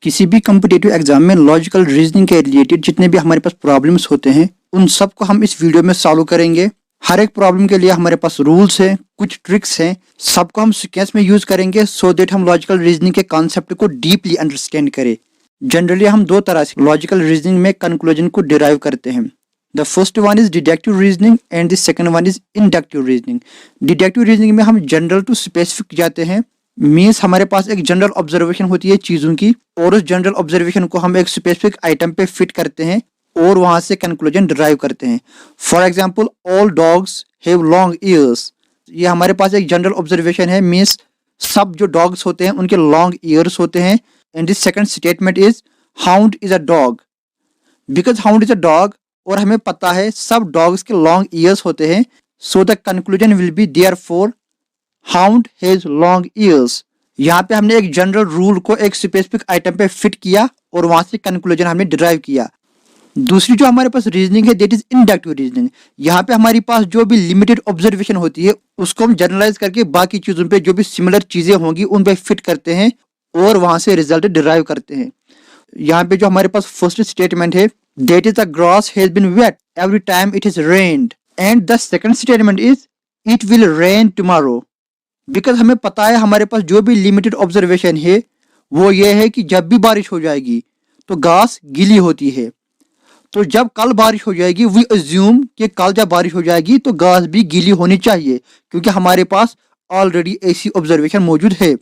किसी भी competitive exam में लॉजिकल रीजनिंग के रिलेटेड जितने भी हमारे पास प्रॉब्लम्स होते हैं उन सब को हम इस वीडियो में सॉल्व करेंगे। हर एक प्रॉब्लम के लिए हमारे पास रूल्स हैं, कुछ ट्रिक्स हैं, सबको हम सीक्वेंस में यूज करेंगे सो दैट हम लॉजिकल रीजनिंग के कॉन्सेप्ट को डीपली अंडरस्टैंड करें। जनरली हम दो तरह से लॉजिकल रीजनिंग में कंक्लूजन को डिराइव करते हैं। The first one is deductive reasoning and the second one is inductive reasoning. Deductive reasoning में हम जनरल टू स्पेसिफिक जाते हैं, मीन्स हमारे पास एक जनरल ऑब्जर्वेशन होती है चीजों की और उस जनरल ऑब्जर्वेशन को हम एक स्पेसिफिक आइटम पे फिट करते हैं और वहां से कंक्लूजन डिराइव करते हैं। For example all dogs have long years, ये हमारे पास एक जनरल ऑब्जर्वेशन है, मीन्स सब जो डॉग्स होते हैं उनके लॉन्ग ईयर्स होते हैं। And this second statement is hound is a dog, because hound is a dog और हमें पता है सब डॉग्स के लॉन्ग ईयर्स होते हैं, सो the conclusion will B therefore hound has long years. यहाँ पे हमने एक जनरल रूल को एक स्पेसिफिक आइटम पे फिट किया और वहां से कंक्लूजन हमने डिराइव किया। दूसरी जो हमारे पास रीजनिंग है दैट इज इंडक्टिव रीजनिंग। यहाँ पे हमारे पास जो भी लिमिटेड ऑब्जर्वेशन होती है उसको हम जनरलाइज करके बाकी चीजों पे जो भी सिमिलर चीजें होंगी उन पे फिट करते हैं और वहां से रिजल्ट डिराइव करते हैं। यहाँ पे जो हमारे पास फर्स्ट स्टेटमेंट है that is the grass has been wet every time it is rained, and the second statement is it will rain tomorrow. Because हमें पता है हमारे पास जो भी लिमिटेड ऑब्जर्वेशन है वो ये है कि जब भी बारिश हो जाएगी तो घास गीली होती है, तो जब कल बारिश हो जाएगी वी अज्यूम कि कल जब बारिश हो जाएगी तो घास भी गीली होनी चाहिए, क्योंकि हमारे पास ऑलरेडी ऐसी ऑब्जर्वेशन मौजूद है,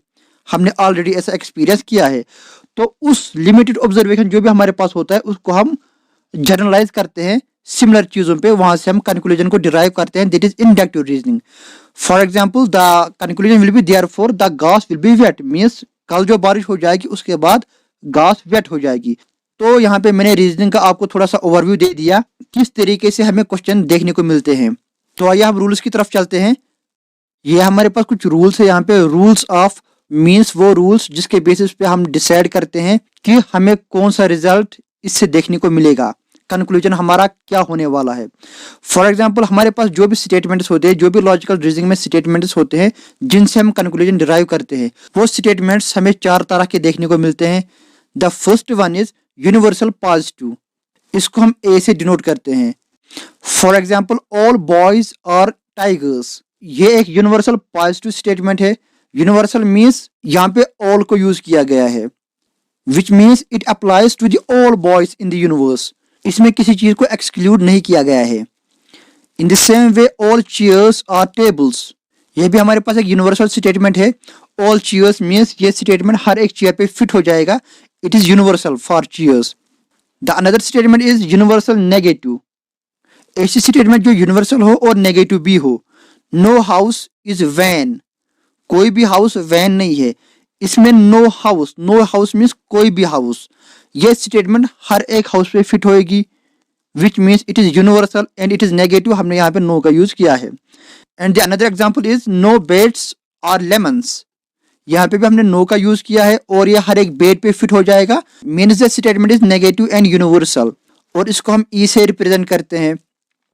हमने ऑलरेडी ऐसा एक्सपीरियंस किया है। तो उस लिमिटेड ऑब्जर्वेशन जो भी हमारे पास होता है उसको हम जनरलाइज करते हैं सिमिलर चीजों पे, वहां से हम कंक्लूजन को डिराइव करते हैं, that is inductive reasoning. For example the conclusion will B therefore the घास विल बी वेट, मींस कल जो बारिश हो जाएगी उसके बाद घास वेट हो जाएगी। तो यहाँ पे मैंने रीजनिंग का आपको थोड़ा सा ओवरव्यू दे दिया किस तरीके से हमें क्वेश्चन देखने को मिलते हैं। तो आइए हम रूल्स की तरफ चलते हैं। ये हमारे पास कुछ रूल्स है, यहाँ पे रूल्स ऑफ मींस वो रूल्स जिसके बेसिस पे हम डिसाइड करते हैं कि हमें कौन सा रिजल्ट इससे देखने को मिलेगा, कंक्लूजन हमारा क्या होने वाला है। फॉर एग्जांपल हमारे पास जो भी स्टेटमेंट्स होते हैं, जो भी लॉजिकल रीजनिंग में स्टेटमेंट्स होते हैं जिनसे हम कंक्लूजन डिराइव करते हैं, वो स्टेटमेंट्स हमें चार तरह के देखने को मिलते हैं। The first one is universal positive, इसको हम ए से डिनोट करते हैं। For example all boys are tigers, ये एक यूनिवर्सल पॉजिटिव स्टेटमेंट है। यूनिवर्सल मीन्स यहाँ पे ऑल को यूज किया गया है, which means it applies to the all boys in the universe, इसमें किसी चीज को एक्सक्लूड नहीं किया गया है। In the same way all chairs are tables, यह भी हमारे पास एक यूनिवर्सल स्टेटमेंट है। ऑल चेयर्स मीन्स ये स्टेटमेंट हर एक चेयर पे फिट हो जाएगा, it is universal for chairs. The another statement is universal negative, ऐसी स्टेटमेंट जो यूनिवर्सल हो और नेगेटिव भी हो। नो हाउस इज वैन, कोई भी हाउस वैन नहीं है, इसमें नो हाउस मीन्स कोई भी हाउस, ये स्टेटमेंट हर एक हाउस पे फिट होएगी, which means it is universal and it is negative, हमने यहाँ पे नो का यूज किया है। And the another example is no beds are lemons, यहाँ पे भी हमने नो का यूज किया है और ये हर एक बेड पे फिट हो जाएगा, means the statement is negative and universal और इसको हम ई से रिप्रेजेंट करते हैं।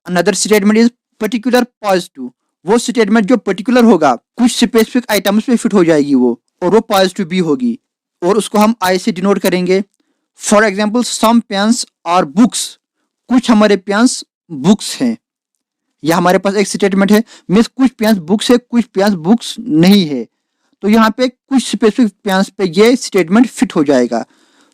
Another statement is particular positive, वो स्टेटमेंट जो पर्टिकुलर होगा, कुछ स्पेसिफिक आइटम्स पे फिट हो जाएगी वो और वो पॉजिटिव भी होगी और उसको हम आई से डिनोट करेंगे। For example some pens are books, कुछ हमारे पेन्स बुक्स हैं, यह हमारे पास एक स्टेटमेंट है, मीन्स कुछ पेन्स बुक्स है कुछ पेन्स बुक्स नहीं है, तो यहाँ पे कुछ स्पेसिफिक पेन्स पे ये स्टेटमेंट फिट हो जाएगा,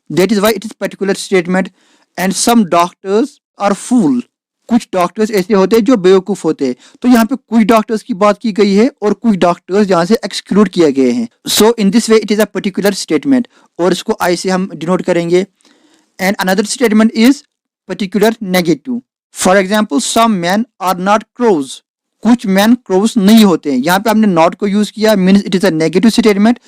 that is why it is particular statement. And some doctors are fool, कुछ डॉक्टर्स ऐसे होते हैं जो बेवकूफ होते हैं, तो यहाँ पे कुछ डॉक्टर्स की बात की गई है और कुछ डॉक्टर्स यहाँ से एक्सक्लूड किए गए हैं, so in this way it is a particular statement और इसको आई से हम डिनोट करेंगे। And another statement is particular negative. For example some man are not crows, कुछ मैन क्रोज नहीं होते हैं, यहाँ पे हमने नॉट को यूज किया, means it is a negative statement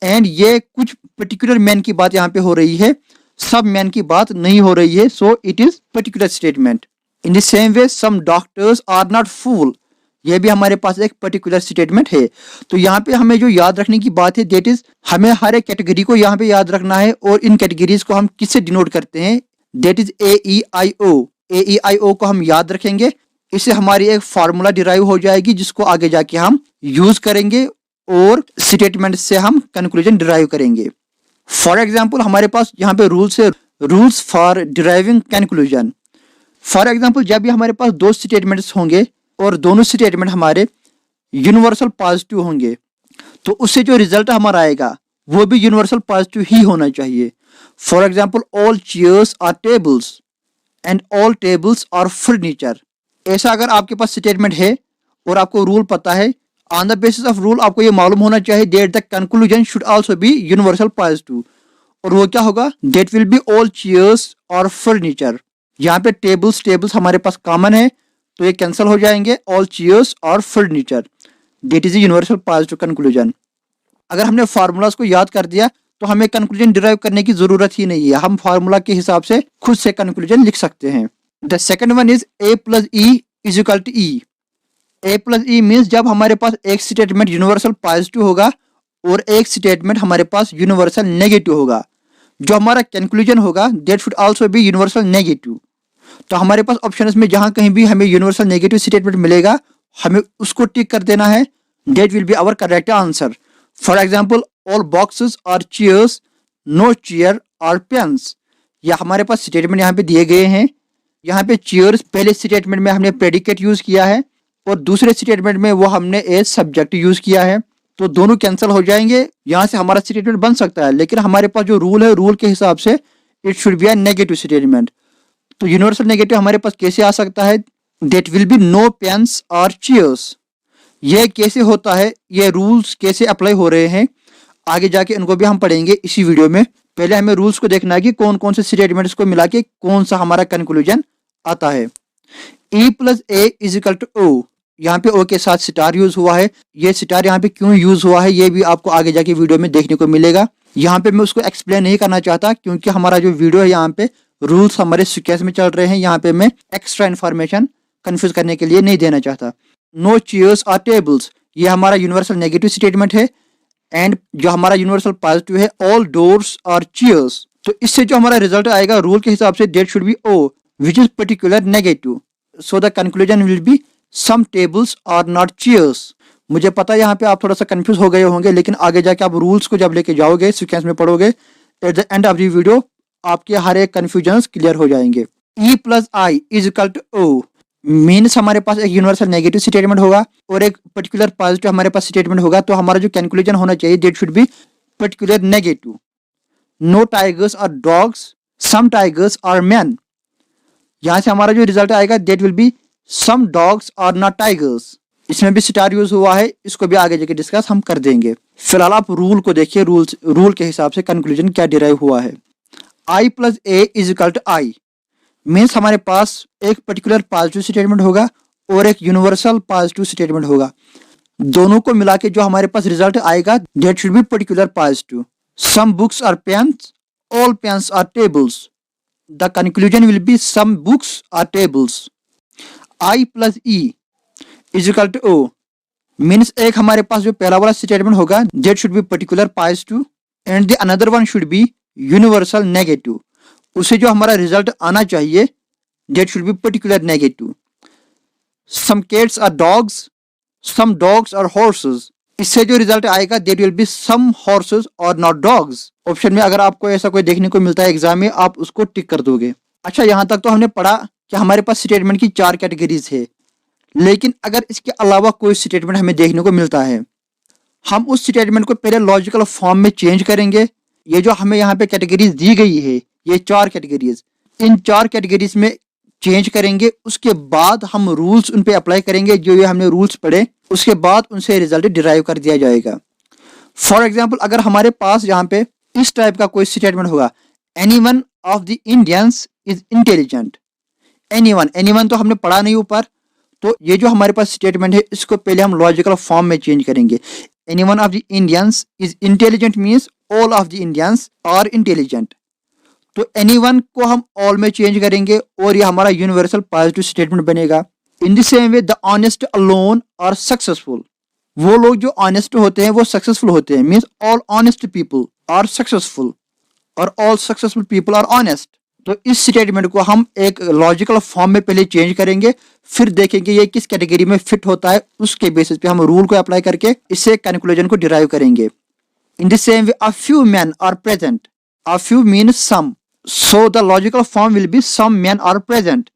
and ये कुछ पर्टिकुलर मैन की बात यहाँ पे हो रही है, सब मैन की बात नहीं हो रही है, so it is particular statement. In the same way some doctors are not fool, यह भी हमारे पास एक पर्टिकुलर स्टेटमेंट है। तो यहाँ पे हमें जो याद रखने की बात है दैट इज हमें हर एक कैटेगरी को यहाँ पे याद रखना है और इन कैटेगरीज को हम किससे डिनोट करते हैं, दैट इज AEIO को हम याद रखेंगे, इससे हमारी एक फार्मूला डिराइव हो जाएगी जिसको आगे जाके हम यूज करेंगे और स्टेटमेंट से हम कंक्लूजन डिराइव करेंगे। फॉर एग्जाम्पल हमारे पास यहाँ पे रूल्स है, rules for deriving conclusion. For example जब भी हमारे पास दो स्टेटमेंट्स होंगे और दोनों स्टेटमेंट हमारे यूनिवर्सल पॉजिटिव होंगे, तो उससे जो रिजल्ट हमारा आएगा वो भी यूनिवर्सल पॉजिटिव ही होना चाहिए। For example all chairs are tables and all tables are furniture. ऐसा अगर आपके पास स्टेटमेंट है और आपको रूल पता है, on the basis of rule आपको ये मालूम होना चाहिए that the conclusion should also be universal positive. और वो क्या होगा, that will be all chairs और फर्नीचर। यहाँ पे टेबल्स टेबल्स हमारे पास कॉमन है तो ये कैंसिल हो जाएंगे, ऑल चेयर्स और furniture, that is universal positive conclusion. अगर हमने फार्मूलाज को याद कर दिया तो हमें कंक्लूजन डिराइव करने की जरूरत ही नहीं है, हम फार्मूला के हिसाब से खुद से कंक्लूजन लिख सकते हैं। The second one is a plus E is equal to E. a plus E means जब हमारे पास एक स्टेटमेंट यूनिवर्सल पॉजिटिव होगा और एक स्टेटमेंट हमारे पास यूनिवर्सल नेगेटिव होगा, जो हमारा कंक्लूजन होगा that should also be universal negative. तो हमारे पास ऑप्शन में जहां कहीं भी हमें यूनिवर्सल नेगेटिव स्टेटमेंट मिलेगा हमें उसको टिक कर देना है, that will be our correct answer. For example all boxes are chairs, no chair are pens. या हमारे पास स्टेटमेंट यहाँ पे दिए गए हैं। यहाँ पे चेयर्स पहले स्टेटमेंट में हमने प्रेडिकेट यूज किया है और दूसरे स्टेटमेंट में वो हमने एज सब्जेक्ट यूज किया है, तो दोनों कैंसिल हो जाएंगे। यहाँ से हमारा स्टेटमेंट बन सकता है, लेकिन हमारे पास जो रूल है रूल के हिसाब से it should be a negative statement. तो यूनिवर्सल नेगेटिव हमारे पास कैसे आ सकता है, that will be no pens और चेयर्स। यह कैसे होता है, ये रूल्स कैसे अप्लाई हो रहे हैं, आगे जाके इनको भी हम पढ़ेंगे इसी वीडियो में। पहले हमें रूल्स को देखना है कि कौन कौन से स्टेटमेंट्स को मिला के कौन सा हमारा कंक्लूजन आता है। E plus A is equal to O. यहाँ पे ओ के साथ स्टार यूज हुआ है, ये स्टार यहाँ पे क्यों यूज हुआ है ये भी आपको आगे जाके वीडियो में देखने को मिलेगा। यहाँ पे मैं उसको एक्सप्लेन नहीं करना चाहता क्योंकि हमारा जो वीडियो है यहाँ पे रूल्स हमारे सीक्वेंस में चल रहे हैं, यहाँ पे मैं एक्स्ट्रा इन्फॉर्मेशन कंफ्यूज करने के लिए नहीं देना चाहता। नो चेयर्स और टेबल्स, ये हमारा यूनिवर्सल नेगेटिव स्टेटमेंट है। एंड जो हमारा यूनिवर्सल पॉजिटिव है ऑल डोर्स और चेयर्स। तो इससे जो हमारा रिजल्ट आएगा रूल के हिसाब से that should be O which is particular negative, so the conclusion will be some tables are not chairs. मुझे पता है यहाँ पे आप थोड़ा सा कंफ्यूज हो गए होंगे, लेकिन आगे जाके आप रूल्स को जब लेके जाओगे सीक्वेंस में पढ़ोगे, at the end of the video आपके हर एक कंफ्यूजन क्लियर हो जाएंगे। E plus I is equal to O means हमारे पास एक यूनिवर्सल नेगेटिव स्टेटमेंट होगा और एक पर्टिकुलर पॉजिटिव हमारे पास स्टेटमेंट होगा, तो हमारा जो कंक्लूजन होना चाहिए that should be particular negative. No tigers are dogs, some tigers are man. यहाँ से हमारा जो रिजल्ट आएगा that will be some dogs are not tigers. इसमें भी स्टार यूज हुआ है, इसको भी आगे जाके डिस्कस हम कर देंगे। फिलहाल आप रूल को देखिए, रूल के हिसाब से कंक्लूजन क्या डिराइव हुआ है। I plus A is equal to I means हमारे पास एक पर्टिकुलर पॉजिटिव स्टेटमेंट होगा और एक यूनिवर्सल पॉजिटिव स्टेटमेंट होगा, दोनों को मिला के जो हमारे पास रिजल्ट आएगा that should be particular positive. Some books are pens, all pens are tables, the conclusion will be some books are tables. I plus E is equal to O means एक हमारे पास जो पहला वाला स्टेटमेंट होगा that should be particular positive and the another one should be universal negative. उसे जो हमारा रिजल्ट आना चाहिए that should be particular negative. Some cats are dogs, some dogs are horses. इससे जो रिजल्ट आएगा that will be some horses और not dogs. Option में अगर आपको ऐसा कोई देखने को मिलता है एग्जाम में आप उसको टिक कर दोगे। अच्छा, यहाँ तक तो हमने पढ़ा कि हमारे पास स्टेटमेंट की 4 कैटेगरीज है, लेकिन अगर इसके अलावा कोई स्टेटमेंट हमें देखने को मिलता है हम उस स्टेटमेंट को पहले लॉजिकल फॉर्म में चेंज करेंगे। ये जो हमें यहाँ पे कैटेगरीज दी गई है, ये 4 कैटेगरीज, इन 4 कैटेगरीज में चेंज करेंगे, उसके बाद हम रूल्स उन पे अप्लाई करेंगे। जो ये हमने रूल्स पढ़े उसके बाद उनसे रिजल्ट डिराइव कर दिया जाएगा। फॉर एग्जाम्पल अगर हमारे पास यहाँ पे इस टाइप का कोई स्टेटमेंट होगा, any one of the Indians is intelligent. Any one तो हमने पढ़ा नहीं ऊपर, तो ये जो हमारे पास स्टेटमेंट है इसको पहले हम लॉजिकल फॉर्म में चेंज करेंगे। Any one of the Indians is intelligent means all of the Indians are intelligent. तो एनी वन को हम ऑल में चेंज करेंगे और ये हमारा यूनिवर्सल पॉजिटिव स्टेटमेंट बनेगा। In the same way the honest alone are successful. वो लोग जो ऑनेस्ट होते हैं वो सक्सेसफुल होते हैं, means all honest people are successful और all successful people are honest. तो इस स्टेटमेंट को हम एक लॉजिकल फॉर्म में पहले चेंज करेंगे, फिर देखेंगे ये किस कैटेगरी में फिट होता है, उसके बेसिस पे हम रूल को अप्लाई करके इससे कंक्लूजन को डिराइव करेंगे। In the same way, a few men are present. A few means some. So the logical form will be some men are present.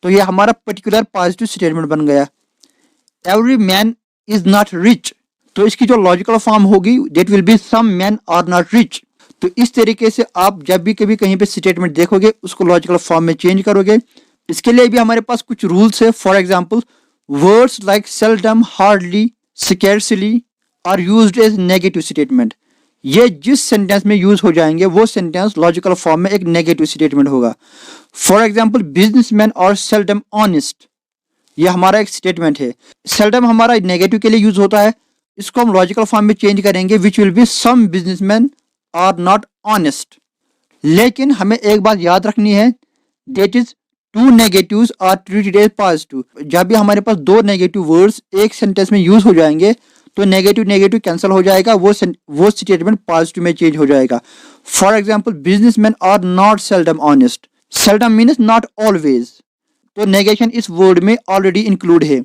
तो ये हमारा पर्टिकुलर पॉजिटिव स्टेटमेंट बन गया. Every man is not rich. तो इसकी जो logical form होगी that will be some men are not rich. तो इस तरीके से आप जब भी कभी कहीं पे स्टेटमेंट देखोगे उसको लॉजिकल फॉर्म में चेंज करोगे. इसके लिए भी हमारे पास कुछ रूल्स है. For example, words like seldom, hardly, scarcely are used as negative statement. ये जिस सेंटेंस में यूज हो जाएंगे वो सेंटेंस लॉजिकल फॉर्म में एक नेगेटिव स्टेटमेंट होगा. फॉर एग्जाम्पल, बिजनेसमैन और सेल्डम ऑनेस्ट, ये हमारा एक स्टेटमेंट है. सेल्डम हमारा नेगेटिव के लिए यूज होता है. इसको हम लॉजिकल फॉर्म में चेंज करेंगे which will be some businessman are not honest. लेकिन हमें एक बात याद रखनी है, that is two negatives are treated as positive. जब भी हमारे पास दो नेगेटिव वर्ड्स एक सेंटेंस में यूज हो जाएंगे तो नेगेटिव नेगेटिव कैंसिल हो जाएगा, वो स्टेटमेंट पॉजिटिव में चेंज हो जाएगा. For example, businessman are not seldom honest. Seldom means not always. तो नेगेशन इस वर्ड में ऑलरेडी इंक्लूड है,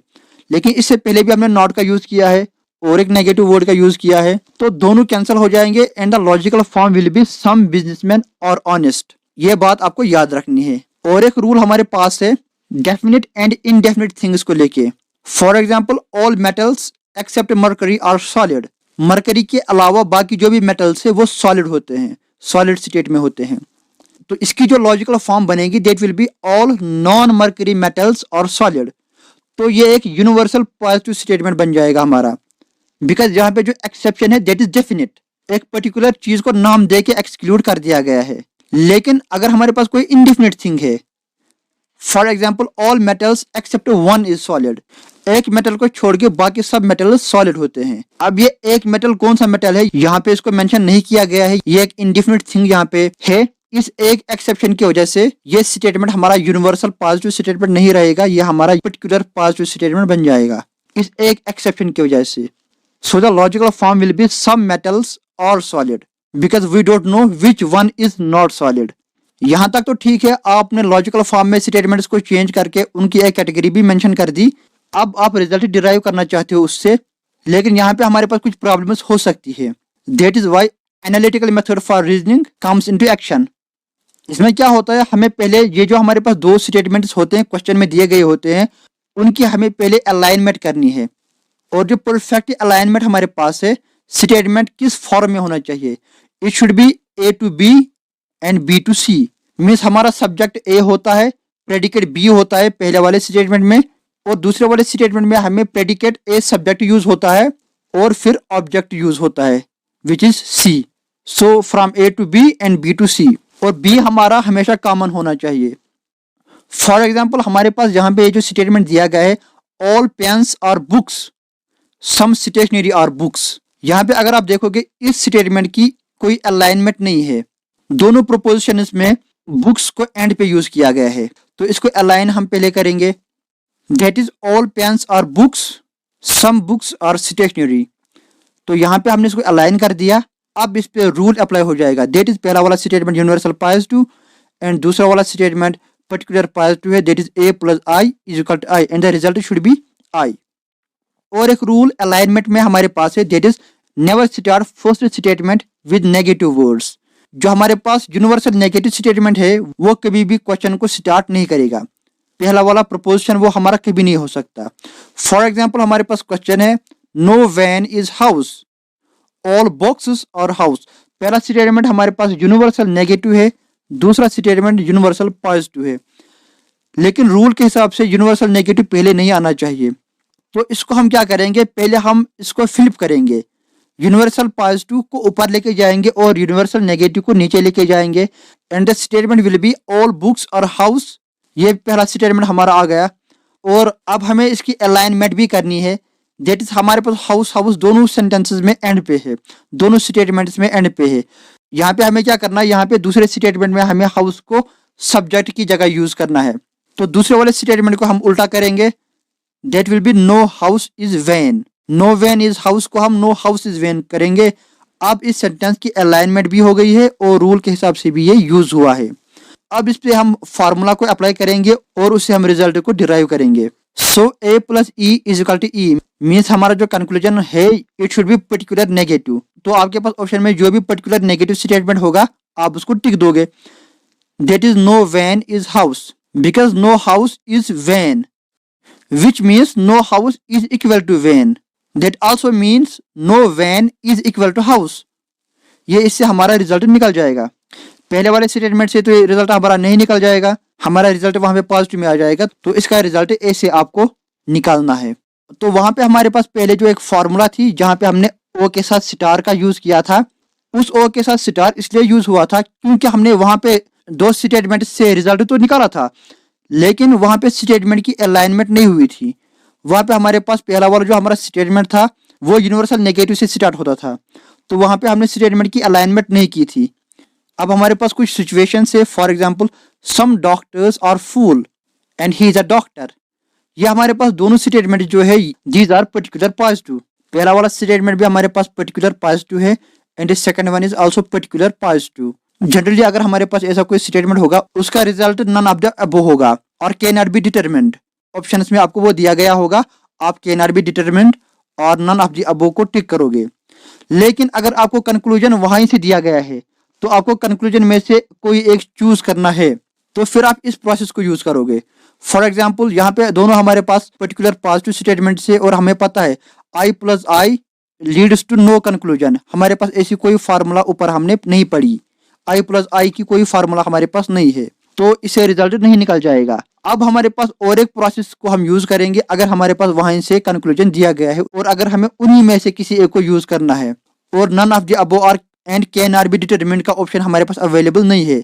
लेकिन इससे पहले भी हमने नॉट का यूज किया है और एक नेगेटिव वर्ड का यूज किया है, तो दोनों कैंसिल हो जाएंगे and the logical form will be some businessman और ऑनेस्ट. ये बात आपको याद रखनी है. और एक रूल हमारे पास है डेफिनेट एंड इनडेफिनेट थिंग्स को लेके. For example, all metals except mercury are solid. Mercury के अलावा बाकी जो भी मेटल्स है वो सॉलिड होते हैं, सॉलिड स्टेट में होते हैं. तो इसकी जो लॉजिकल फॉर्म बनेगी that will be all non mercury metals और सॉलिड. तो ये एक यूनिवर्सल पॉजिटिव स्टेटमेंट बन जाएगा हमारा, बिकॉज यहाँ पे जो एक्सेप्शन है दैट इज डेफिनेट. एक पर्टिकुलर चीज को नाम दे के एक्सक्लूड कर दिया गया है. लेकिन अगर हमारे पास कोई इनडेफिनेट थिंग है, for example, all metals except one is solid. एक मेटल को छोड़ के बाकी सब मेटल सॉलिड होते हैं. अब ये एक मेटल कौन सा मेटल है यहाँ पे इसको मेंशन नहीं किया गया है. ये एक इनडेफिनेट थिंग यहाँ पे है. इस एक एक्सेप्शन की वजह से ये स्टेटमेंट हमारा यूनिवर्सल पॉजिटिव स्टेटमेंट नहीं रहेगा, ये हमारा पर्टिकुलर पॉजिटिव स्टेटमेंट बन जाएगा इस एक एक्सेप्शन की वजह से. So the logical form will be some metals और solid because we don't know which one is not solid. यहाँ तक तो ठीक है, आपने लॉजिकल फॉर्म में स्टेटमेंट्स को चेंज करके उनकी एक कैटेगरी भी मेंशन कर दी. अब आप रिजल्ट डिराइव करना चाहते हो उससे, लेकिन यहाँ पे हमारे पास कुछ प्रॉब्लम्स हो सकती है. That is why analytical method for reasoning comes into action. इसमें क्या होता है, हमें पहले ये जो हमारे पास दो स्टेटमेंट्स होते हैं क्वेश्चन में दिए गए होते हैं उनकी हमें पहले अलाइनमेंट करनी है. और जो परफेक्ट अलाइनमेंट हमारे पास है, स्टेटमेंट किस फॉर्म में होना चाहिए. It should be A to B and B to C. Means हमारा सब्जेक्ट ए होता है, प्रेडिकेट बी होता है पहले वाले स्टेटमेंट में, और दूसरे वाले स्टेटमेंट में हमें प्रेडिकेट ए सब्जेक्ट यूज होता है और फिर ऑब्जेक्ट यूज होता है which is C. So from A to B and B to C. और बी हमारा हमेशा कॉमन होना चाहिए. फॉर एग्जाम्पल, हमारे पास यहाँ पे जो स्टेटमेंट दिया गया है, all pens are books, some stationery are books. यहाँ पे अगर आप देखोगे इस स्टेटमेंट की कोई अलाइनमेंट नहीं है. दोनों प्रोपोजिशंस में बुक्स को एंड पे यूज किया गया है, तो इसको अलाइन हम पहले करेंगे. That is all pens are books, some books are stationery. तो यहाँ पे हमने इसको अलाइन कर दिया. अब इस पे रूल अप्लाई हो जाएगा. दैट इज पहला वाला स्टेटमेंट यूनिवर्सल पॉजिटिव एंड दूसरा वाला स्टेटमेंट पर्टिकुलर पॉजिटिव है. That is A plus I is equal to I and the result should be I. और एक रूल अलाइनमेंट में हमारे पास है, that is never start first statement with negative words. जो हमारे पास यूनिवर्सल नेगेटिव स्टेटमेंट है वो कभी भी क्वेश्चन को स्टार्ट नहीं करेगा. पहला वाला प्रपोजिशन वो हमारा कभी नहीं हो सकता. फॉर एग्जाम्पल, हमारे पास क्वेश्चन है, no van is house, all boxes और हाउस. पहला स्टेटमेंट हमारे पास यूनिवर्सल नेगेटिव है, दूसरा स्टेटमेंट यूनिवर्सल पॉजिटिव है. लेकिन रूल के हिसाब से यूनिवर्सल नेगेटिव पहले नहीं आना चाहिए. तो इसको हम क्या करेंगे, पहले हम इसको फ्लिप करेंगे. यूनिवर्सल पॉजिटिव को ऊपर लेके जाएंगे और यूनिवर्सल नेगेटिव को नीचे लेके जाएंगे and the statement will be all books और हाउस. ये पहला स्टेटमेंट हमारा आ गया. और अब हमें इसकी अलाइनमेंट भी करनी है. दैट इज हमारे पास हाउस हाउस दोनों सेंटेंसेस में एंड पे है, दोनों स्टेटमेंट्स में एंड पे है. यहाँ पे हमें क्या करना है, यहाँ पे दूसरे स्टेटमेंट में हमें हाउस को सब्जेक्ट की जगह यूज करना है. तो दूसरे वाले स्टेटमेंट को हम उल्टा करेंगे. That will be no house is van. No van is house को हम नो हाउस इज वैन करेंगे. अब इस सेंटेंस की अलाइनमेंट भी हो गई है और रूल के हिसाब से भी ये यूज हुआ है. अब इस पे हम फार्मूला को अप्लाई करेंगे और उससे हम रिजल्ट को डिराइव करेंगे. So A plus E is equal to E means हमारा जो कंक्लूजन है it should be particular negative. तो आपके पास ऑप्शन में जो भी पर्टिकुलर नेगेटिव स्टेटमेंट होगा आप उसको टिक दोगे। That is no van is house because no house is van which means no house is equal to van. That also means no van is equal to house. ये इससे हमारा result निकल जाएगा। पहले वाले स्टेटमेंट से तो ये रिजल्ट हमारा नहीं निकल जाएगा, हमारा रिजल्ट वहां पे पॉजिटिव में आ जाएगा। तो इसका रिजल्ट ऐसे आपको निकालना है। तो वहां पे हमारे पास पहले जो एक फॉर्मूला थी जहां पे हमने ओ के साथ स्टार का यूज किया था, उस ओ के साथ स्टार इसलिए यूज हुआ था क्योंकि हमने वहां पे दो स्टेटमेंट से रिजल्ट तो निकाला था लेकिन वहां पे स्टेटमेंट की अलाइनमेंट नहीं हुई थी। वहां पे हमारे पास पहला वाला जो हमारा स्टेटमेंट था वो यूनिवर्सल नेगेटिव से स्टार्ट होता था, तो वहां पे हमने स्टेटमेंट की अलाइनमेंट नहीं की थी। अब हमारे पास कुछ सिचुएशन है, for example some doctors are fool and he is a doctor. ये हमारे पास दोनों स्टेटमेंट जो है दीज आर पर्टिकुलर पॉजिटिव। पहला वाला स्टेटमेंट भी हमारे पास पर्टिकुलर पॉजिटिव है and second one is also particular positive. Generally अगर हमारे पास ऐसा कोई स्टेटमेंट होगा उसका result none of the above होगा और can not be determined. Options में आपको वो दिया गया होगा, आप कैन नॉट बी डिटरमिन्ड और नन ऑफ द अबव को टिक करोगे। लेकिन अगर आपको कंक्लूजन वहीं से दिया गया है तो आपको कंक्लूजन में से कोई एक चूज करना है, तो फिर आप इस प्रोसेस को यूज करोगे। फॉर एग्जाम्पल यहाँ पे दोनों हमारे पास पर्टिकुलर पॉजिटिव स्टेटमेंट से और हमें पता है I plus I leads to no conclusion. हमारे पास ऐसी कोई फार्मूला ऊपर हमने नहीं पढ़ी, आई प्लस आई की कोई फार्मूला हमारे पास नहीं है, तो इससे रिजल्ट नहीं निकल जाएगा। अब हमारे पास और एक प्रोसेस को हम यूज करेंगे अगर हमारे पास वहां से कंक्लूजन दिया गया है और अगर हमें उन्हीं में से किसी एक को यूज करना है और नन ऑफ द अबव और and can not be determined का ऑप्शन हमारे पास अवेलेबल नहीं है,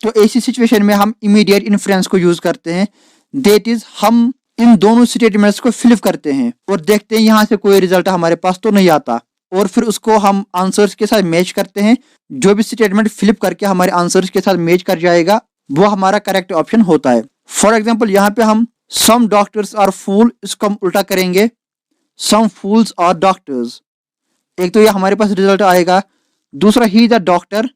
तो ऐसी सिचुएशन में हम इमीडिएट इन्फ्रेंस को यूज करते हैं। दैट इज हम इन दोनों स्टेटमेंट्स को फिलिप करते हैं और देखते हैं यहाँ से कोई रिजल्ट हमारे पास तो नहीं आता, और फिर उसको हम आंसर्स के साथ मैच करते हैं। जो भी स्टेटमेंट फिलिप करके हमारे आंसर्स के साथ मैच कर जाएगा वो हमारा करेक्ट ऑप्शन होता है। फॉर एग्जाम्पल यहाँ पे हम सम डॉक्टर्स आर फूल, इसको हम उल्टा करेंगे सम फूल्स आर डॉक्टर्स। एक तो ये हमारे पास रिजल्ट आएगा, दूसरा ही is a doctor,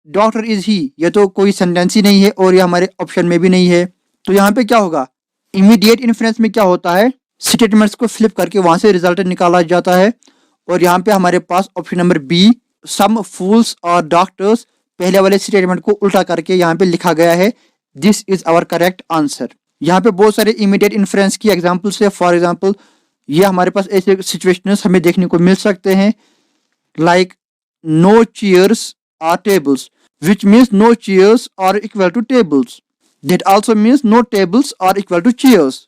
doctor is he, ये तो कोई सेंटेंस ही नहीं है और ये हमारे ऑप्शन में भी नहीं है। तो यहाँ पे क्या होगा, इमीडिएट इन्फ्रेंस में क्या होता है, स्टेटमेंट्स को फ्लिप करके वहां से रिजल्ट निकाला जाता है। और यहाँ पे हमारे पास ऑप्शन नंबर बी सम फूल्स और डॉक्टर्स, पहले वाले स्टेटमेंट को उल्टा करके यहाँ पे लिखा गया है this is our correct answer. यहाँ पे बहुत सारे इमीडिएट इन्फ्रेंस की एग्जाम्पल्स है। फॉर एग्जाम्पल ये हमारे पास ऐसे सिचुएशंस हमें देखने को मिल सकते हैं like no chairs are tables which means no chairs are equal to tables. That also means no tables are equal to chairs.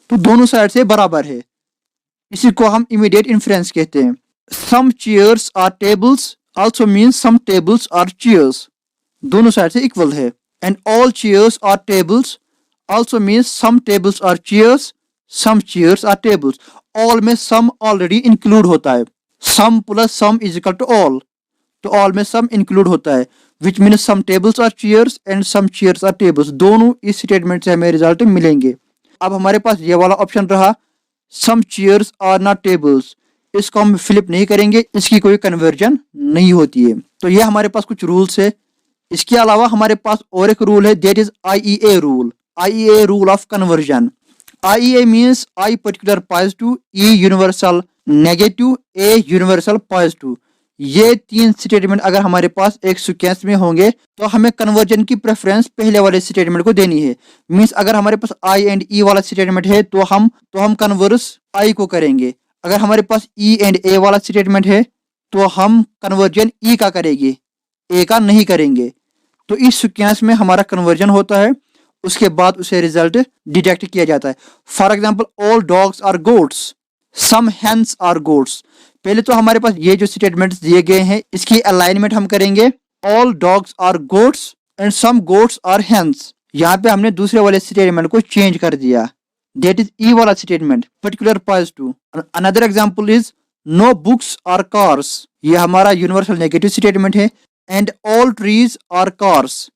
तो दोनों साइड से बराबर है, इसी को हम इमीडिएट इन्फ्रेंस कहते हैं। Some chairs are tables also means some tables are chairs, दोनों साइड से इक्वल है। And all chairs are tables also means some tables are chairs, some chairs are tables. All में सम ऑलरेडी इंक्लूड होता है, some plus some is equal to all, तो all में some include होता है which means some tables are chairs and some chairs are tables. दोनों इस statement से हमें रिजल्ट मिलेंगे। अब हमारे पास ये वाला ऑप्शन रहा सम चेयर्स आर नॉट टेबल्स, इसको हम फिलिप नहीं करेंगे, इसकी कोई कन्वर्जन नहीं होती है। तो ये हमारे पास कुछ रूल्स है। इसके अलावा हमारे पास और एक रूल है that is IEA rule, IEA rule of conversion. IEA means I particular positive, E universal negative, A universal positive. ये तीन स्टेटमेंट अगर हमारे पास एक सीक्वेंस में होंगे तो हमें कन्वर्जन की प्रेफरेंस पहले वाले स्टेटमेंट को देनी है। मींस अगर हमारे पास I एंड E वाला स्टेटमेंट है तो हम कन्वर्स I को करेंगे। अगर हमारे पास E एंड A वाला स्टेटमेंट है तो हम कन्वर्जन E का करेंगे, A का नहीं करेंगे। तो इस सीक्वेंस में हमारा कन्वर्जन होता है, उसके बाद उसे रिजल्ट डिटेक्ट किया जाता है। For example all dogs are goats, some hens are goats. पहले तो हमारे पास ये जो स्टेटमेंट्स दिए गए हैं इसकी अलाइनमेंट हम करेंगे all dogs are goats and some goats are hens. यहाँ पे हमने दूसरे वाले स्टेटमेंट को चेंज कर दिया, दैट इज E वाला statement particular positive. Another example is no books are cars, ये हमारा यूनिवर्सल नेगेटिव स्टेटमेंट है। And all trees are cars,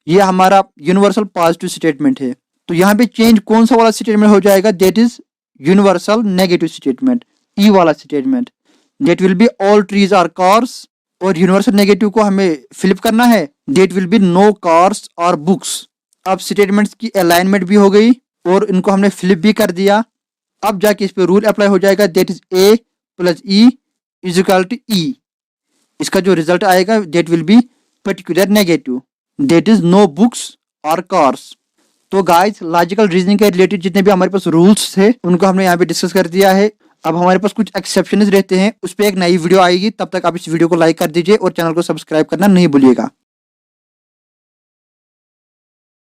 ये हमारा यूनिवर्सल पॉजिटिव स्टेटमेंट है। तो यहाँ पे चेंज कौन सा वाला स्टेटमेंट हो जाएगा, that is universal negative statement, E वाला statement. That will be all trees are cars, और यूनिवर्सल नेगेटिव को हमें फ्लिप करना है, that will be no cars और बुक्स। अब स्टेटमेंट्स की अलाइनमेंट भी हो गई और इनको हमने फ्लिप भी कर दिया। अब जाके इस पे रूल अप्लाई हो जाएगा, that is A plus E is equal to E. इसका जो रिजल्ट आएगा that will be particular negative, that is no books और कार्स। तो गाइस लॉजिकल रीजनिंग के रिलेटेड जितने भी हमारे पास रूल्स थे उनको हमने यहाँ पे डिस्कस कर दिया है। अब हमारे पास कुछ एक्सेप्शंस रहते हैं, उस पर एक नई वीडियो आएगी। तब तक आप इस वीडियो को लाइक कर दीजिए और चैनल को सब्सक्राइब करना नहीं भूलिएगा।